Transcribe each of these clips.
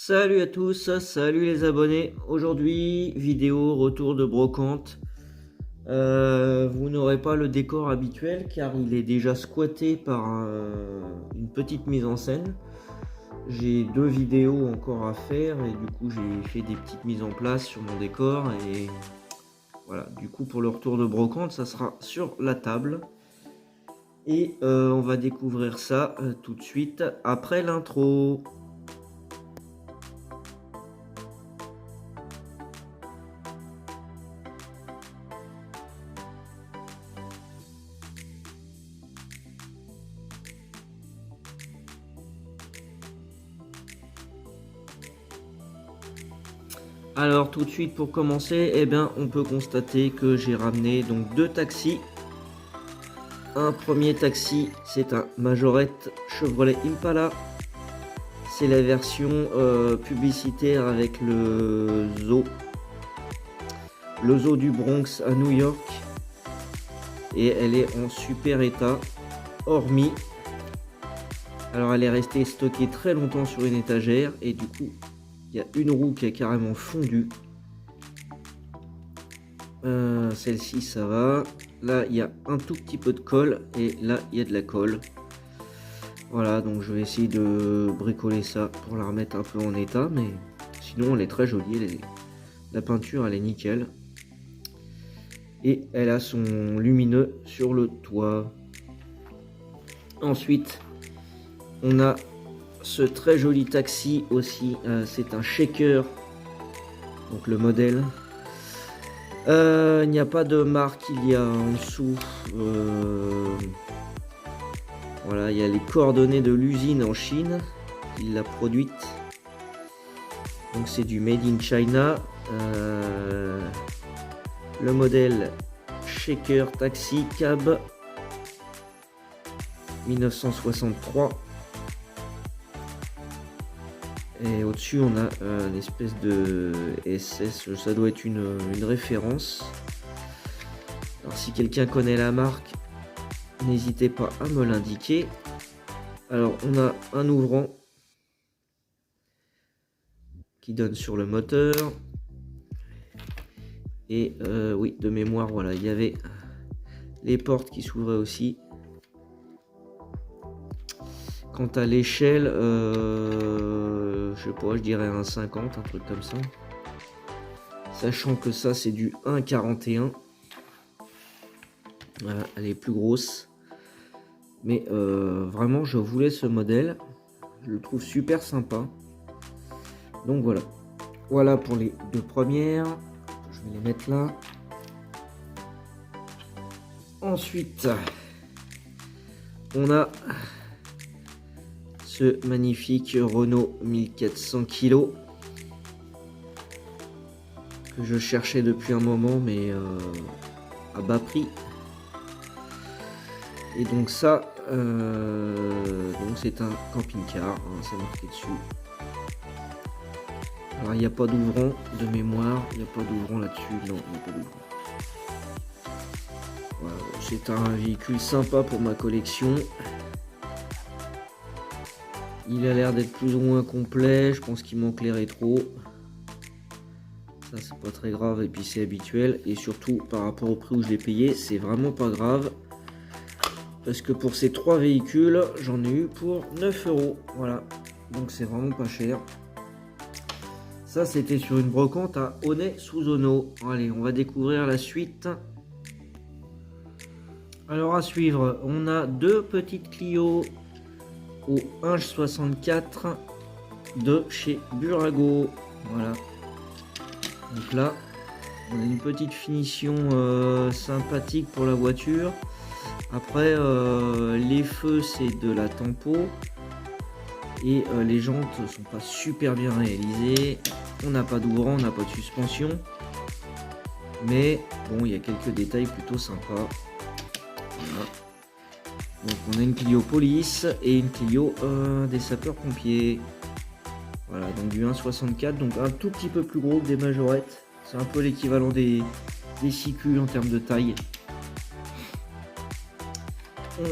Salut à tous, salut les abonnés. Aujourd'hui, vidéo retour de brocante. Vous n'aurez pas le décor habituel car il est déjà squatté par une petite mise en scène. J'ai deux vidéos encore à faire et du coup j'ai fait des petites mises en place sur mon décor et voilà. Du coup pour le retour de brocante, ça sera sur la table et on va découvrir ça tout de suite après l'intro. Alors tout de suite pour commencer, on peut constater que j'ai ramené donc deux taxis. Un premier taxi, c'est un Majorette Chevrolet Impala. C'est la version publicitaire avec le zoo du Bronx à New York. Et elle est en super état, hormis. Alors elle est restée stockée très longtemps sur une étagère et du coup il y a une roue qui a carrément fondu. Celle-ci ça va. Là il y a un tout petit peu de colle et là il y a de la colle. Voilà, donc je vais essayer de bricoler ça pour la remettre un peu en état, mais sinon elle est très jolie. La peinture elle est nickel. Et elle a son lumineux sur le toit. Ensuite on a ce très joli taxi aussi, c'est un shaker, donc le modèle. Il n'y a pas de marque, il y a en dessous, voilà, il y a les coordonnées de l'usine en Chine qui l'a produite. Donc c'est du Made in China. Le modèle Shaker Taxi Cab 1963. Et au-dessus, on a une espèce de SS, ça doit être une référence. Alors, si quelqu'un connaît la marque, n'hésitez pas à me l'indiquer. Alors, on a un ouvrant qui donne sur le moteur. Et oui, de mémoire, voilà, il y avait les portes qui s'ouvraient aussi. Quant à l'échelle, je sais pas, je dirais un 50, un truc comme ça. Sachant que ça, c'est du 1,41. Voilà, elle est plus grosse. Mais vraiment, je voulais ce modèle. Je le trouve super sympa. Donc voilà. Voilà pour les deux premières. Je vais les mettre là. Ensuite, on a ce magnifique Renault 1400 kg que je cherchais depuis un moment mais à bas prix. Et donc ça donc c'est un camping-car, hein, c'est marqué dessus. Alors il n'y a pas d'ouvrant de mémoire, il n'y a pas d'ouvrant là-dessus, non, il n'y a pas d'ouvrant. Voilà, c'est un véhicule sympa pour ma collection. Il a l'air d'être plus ou moins complet, je pense qu'il manque les rétros. Ça c'est pas très grave et puis c'est habituel. Et surtout par rapport au prix où je l'ai payé, c'est vraiment pas grave. Parce que pour ces trois véhicules, j'en ai eu pour 9 €. Voilà, donc c'est vraiment pas cher. Ça c'était sur une brocante à Aunay-sous-Auneau. Allez, on va découvrir la suite. Alors à suivre, on a deux petites Clio au 1,64 de chez Burago. Voilà. Donc là, on a une petite finition sympathique pour la voiture. Après, les feux, c'est de la tempo. Et les jantes sont pas super bien réalisées. On n'a pas d'ouvrant, on n'a pas de suspension. Mais bon, il y a quelques détails plutôt sympas. Voilà. Donc on a une Clio police et une Clio des sapeurs-pompiers. Voilà, donc du 1,64, donc un tout petit peu plus gros que des majorettes. C'est un peu l'équivalent des CQ en termes de taille.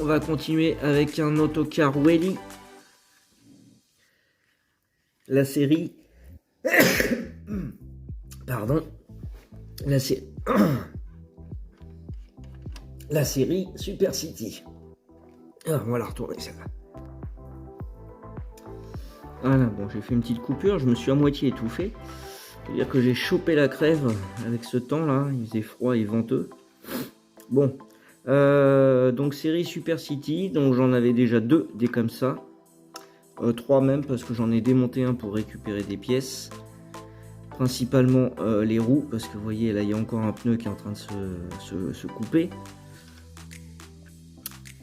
On va continuer avec un autocar Welly. la série... Pardon. La série Super City. Ah, on va la retourner celle-là. Voilà, bon, j'ai fait une petite coupure, je me suis à moitié étouffé. C'est-à-dire que j'ai chopé la crève avec ce temps-là, il faisait froid et venteux. Bon, donc série Super City, donc j'en avais déjà deux, des comme ça. 3 même, parce que j'en ai démonté un pour récupérer des pièces. Principalement les roues, parce que vous voyez, là il y a encore un pneu qui est en train de se couper.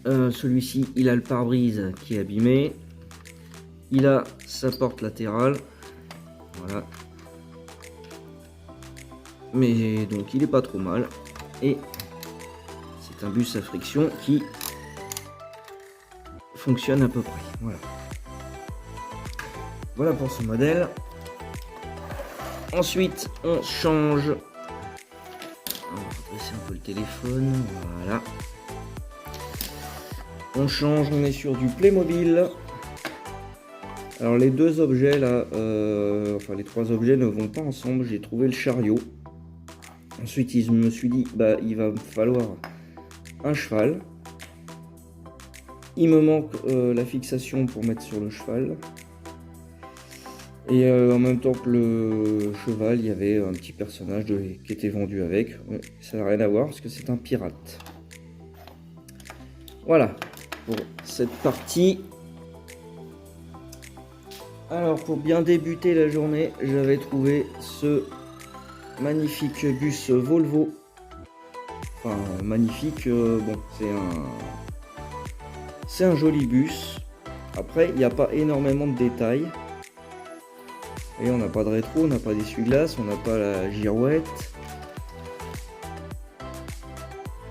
Celui-ci, il a le pare-brise qui est abîmé. Il a sa porte latérale. Voilà. Mais donc, il est pas trop mal. Et c'est un bus à friction qui fonctionne à peu près. Voilà. Voilà pour ce modèle. Ensuite, on change. On va redresser un peu le téléphone. Voilà. On change, on est sur du Playmobil. Alors les deux objets là, enfin les trois objets ne vont pas ensemble. J'ai trouvé le chariot. Ensuite, je me suis dit, bah il va me falloir un cheval. Il me manque la fixation pour mettre sur le cheval. Et en même temps que le cheval, il y avait un petit personnage qui était vendu avec. Ça n'a rien à voir parce que c'est un pirate. Voilà pour cette partie. Alors pour bien débuter la journée, j'avais trouvé ce magnifique bus Volvo. Enfin magnifique, bon c'est un joli bus. Après il n'y a pas énormément de détails. Et on n'a pas de rétro, on n'a pas d'essuie-glace, on n'a pas la girouette.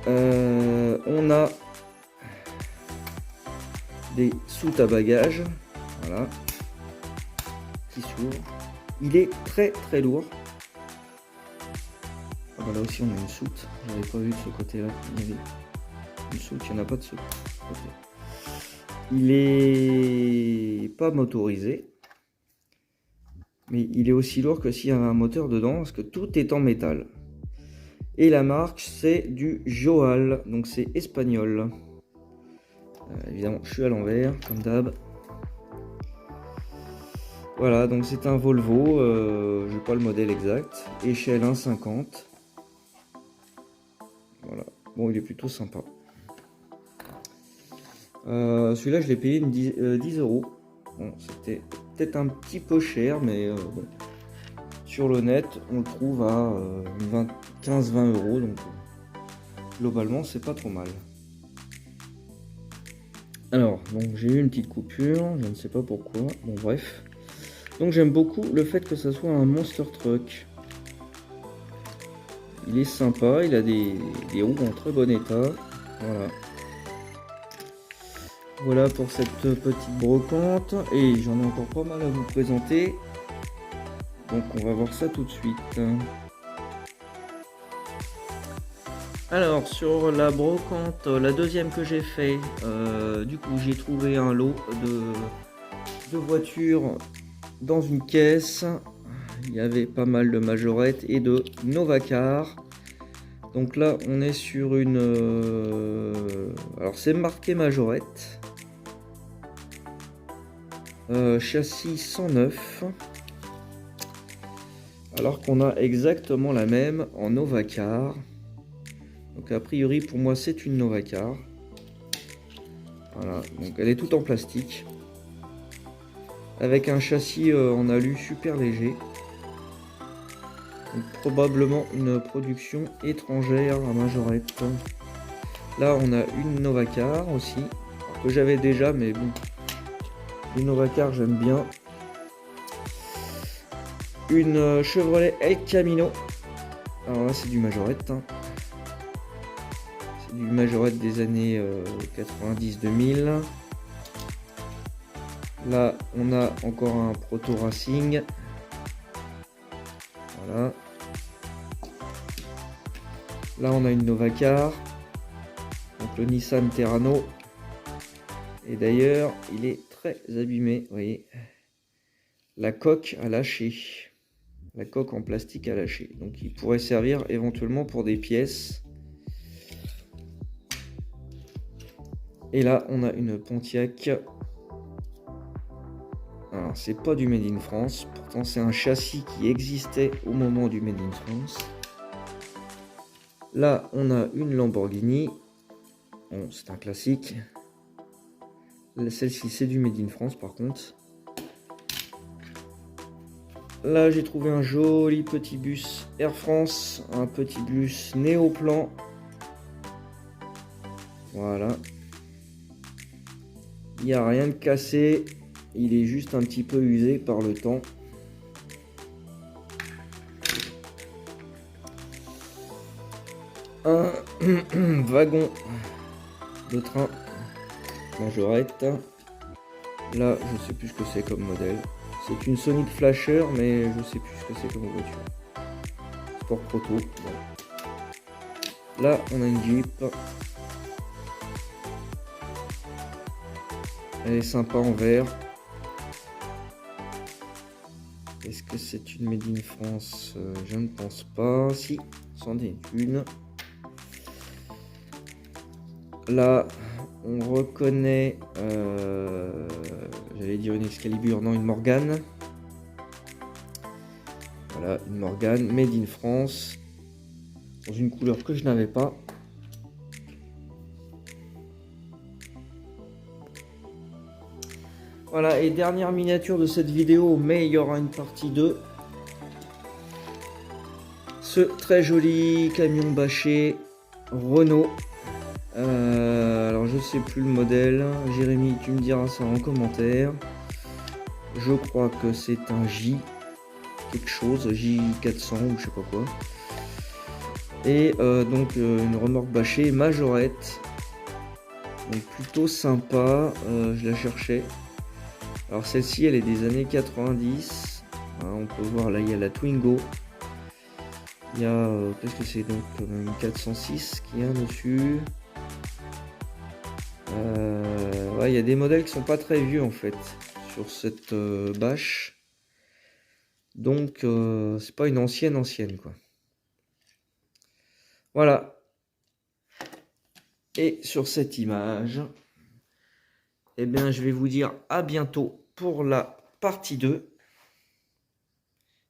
On a des soutes à bagages, voilà, qui s'ouvrent. Il est très très lourd. Ah bah là aussi on a une soute, j'avais pas vu de ce côté-là. Il y avait une soute, il n'y en a pas de soute. Il est pas motorisé. Mais il est aussi lourd que s'il y avait un moteur dedans, parce que tout est en métal. Et la marque, c'est du Joal, donc c'est espagnol. Évidemment, je suis à l'envers, comme d'hab. Voilà, donc c'est un Volvo, je n'ai pas le modèle exact. Échelle 1,50. Voilà, bon, il est plutôt sympa. Celui-là, je l'ai payé 10 euros. Bon, c'était peut-être un petit peu cher, mais bon. Sur le net, on le trouve à 15-20 euros, donc globalement, c'est pas trop mal. Alors, donc j'ai eu une petite coupure, je ne sais pas pourquoi, bon bref. Donc j'aime beaucoup le fait que ça soit un Monster Truck. Il est sympa, il a des roues en très bon état, voilà. Voilà pour cette petite brocante, et j'en ai encore pas mal à vous présenter. Donc on va voir ça tout de suite. Alors sur la brocante, la deuxième que j'ai fait, du coup j'ai trouvé un lot de voitures dans une caisse. Il y avait pas mal de majorettes et de Novacar. Donc là on est sur une... alors c'est marqué majorette. Châssis 109. Alors qu'on a exactement la même en Novacar. Donc a priori pour moi c'est une Novacar. Voilà, donc elle est toute en plastique. Avec un châssis en alu super léger. Donc, probablement une production étrangère à majorette. Là on a une Novacar aussi. Que j'avais déjà mais bon. Les Novacar j'aime bien. Une Chevrolet El Camino. Alors là c'est du majorette. Hein. C'est du majorette des années 90-2000. Là on a encore un Proto Racing. Voilà. Là on a une Novacar. Donc le Nissan Terrano. Et d'ailleurs il est très abîmé. Vous voyez. la coque à lâcher. La coque en plastique à lâcher. Donc il pourrait servir éventuellement pour des pièces. Et là, on a une Pontiac. Alors, c'est pas du Made in France. Pourtant, c'est un châssis qui existait au moment du Made in France. Là, on a une Lamborghini. Bon, c'est un classique. Celle-ci, c'est du Made in France, par contre. Là, j'ai trouvé un joli petit bus Air France. Un petit bus Néoplan. Voilà. Il n'y a rien de cassé. Il est juste un petit peu usé par le temps. Un wagon de train majorette. Là, je sais plus ce que c'est comme modèle. C'est une Sonic Flasher, mais je sais plus ce que c'est comme voiture. Sport Proto. Bon. Là, on a une Jeep. Elle est sympa en vert. Est-ce que c'est une Made in France? Je ne pense pas. Si, c'en est une. Là, on reconnaît, j'allais dire une Excalibur, non, une Morgane. Voilà, une Morgane Made in France, dans une couleur que je n'avais pas. Voilà, et dernière miniature de cette vidéo, mais il y aura une partie 2. Ce très joli camion bâché Renault. Alors je sais plus le modèle. Jérémy, tu me diras ça en commentaire. Je crois que c'est un J quelque chose, J400 ou je sais pas quoi. Et donc une remorque bâchée majorette. Donc plutôt sympa. Je la cherchais. Alors celle-ci, elle est des années 90. Hein, on peut voir là, il y a la Twingo. Il y a, qu'est-ce que c'est donc, une 406 qui est dessus. Ouais, il y a des modèles qui sont pas très vieux en fait sur cette bâche. Donc c'est pas une ancienne quoi. Voilà. Et sur cette image, eh bien je vais vous dire à bientôt pour la partie 2.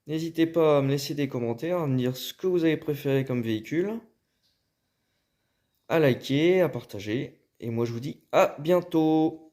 N'hésitez pas à me laisser des commentaires, à me dire ce que vous avez préféré comme véhicule, à liker, à partager. Et moi je vous dis à bientôt.